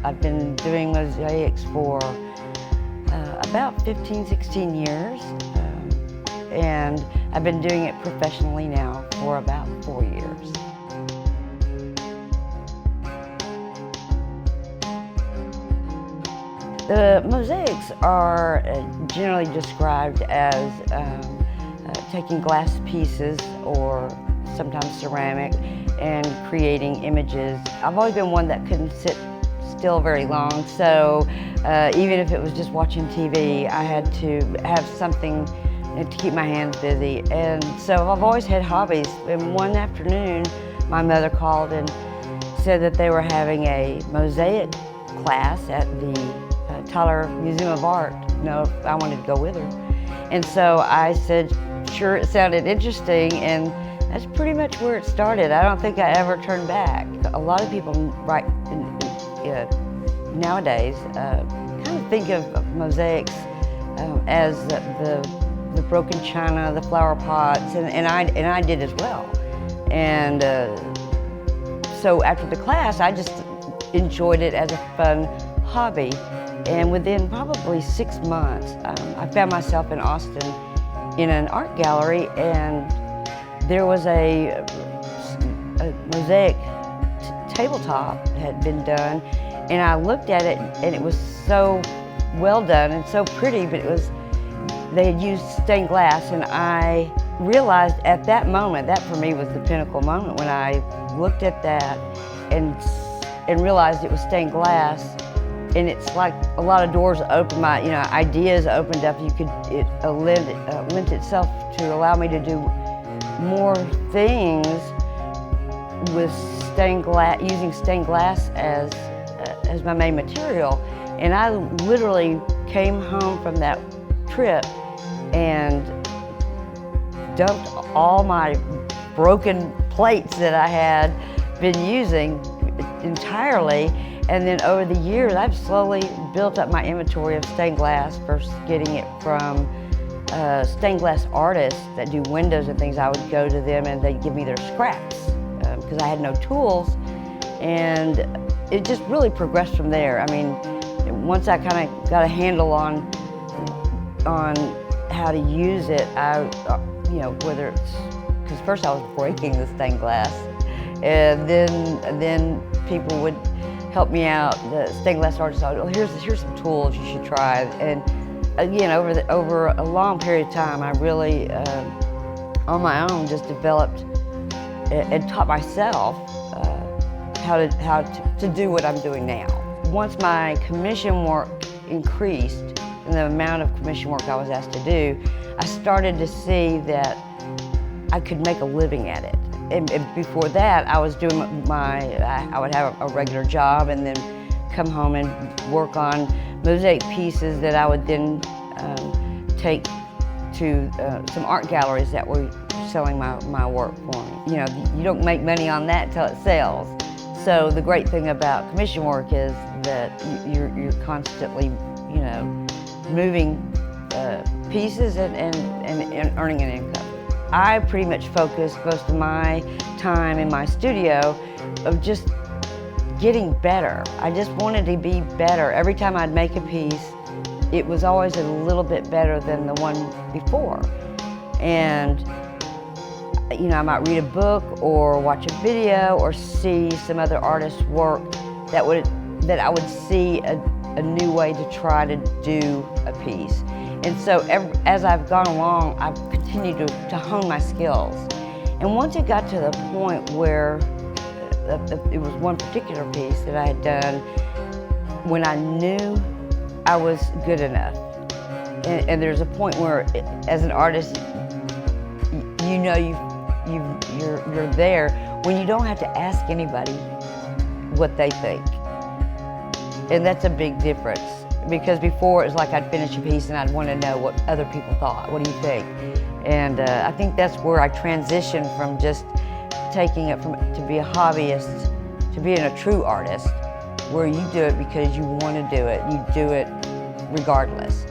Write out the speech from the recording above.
I've been doing mosaics for about 15, 16 years, and I've been doing it professionally now for about 4 years. The mosaics are generally described as taking glass pieces or sometimes ceramic and creating images. I've always been one that couldn't sit still very long, so even if it was just watching TV, I had to have something to keep my hands busy. And so I've always had hobbies. And one afternoon, my mother called and said that they were having a mosaic class at the Tyler Museum of Art. No, I wanted to go with her. And so I said, sure, it sounded interesting, and that's pretty much where it started. I don't think I ever turned back. A lot of people nowadays kind of think of mosaics as the broken china, the flower pots, and I did as well. And so after the class, I just enjoyed it as a fun hobby. And within probably 6 months, I found myself in Austin in an art gallery, and there was a mosaic tabletop that had been done, and I looked at it, and it was so well done and so pretty, but they had used stained glass, and I realized at that moment, that for me was the pinnacle moment, when I looked at that and realized it was stained glass. And it's like a lot of doors opened, ideas opened up. It lent itself to allow me to do more things with stained glass, using stained glass as my main material. And I literally came home from that trip and dumped all my broken plates that I had been using entirely. And then over the years, I've slowly built up my inventory of stained glass, first getting it from stained glass artists that do windows and things. I would go to them and they'd give me their scraps because I had no tools. And it just really progressed from there. I mean, once I kind of got a handle on how to use it, whether it's, because first I was breaking the stained glass, and then people would help me out. The stained glass artists, here's some tools you should try. And again, over a long period of time, I really, on my own, just developed and taught myself how to do what I'm doing now. Once my commission work increased and the amount of commission work I was asked to do, I started to see that I could make a living at it. And before that, I was doing I would have a regular job and then come home and work on mosaic pieces that I would then take to some art galleries that were selling my work for me. You don't make money on that until it sells. So the great thing about commission work is that you're constantly, moving pieces and earning an income. I pretty much focused most of my time in my studio of just getting better. I just wanted to be better. Every time I'd make a piece, it was always a little bit better than the one before. And I might read a book or watch a video or see some other artist's work that I would see a new way to try to do a piece. And so as I've gone along, I've continued to hone my skills. And once it got to the point where it was one particular piece that I had done when I knew I was good enough. And there's a point where, as an artist, you're there when you don't have to ask anybody what they think. And that's a big difference. Because before it was like I'd finish a piece and I'd want to know what other people thought. What do you think? And I think that's where I transitioned from just taking it to be a hobbyist to being a true artist, where you do it because you want to do it. You do it regardless.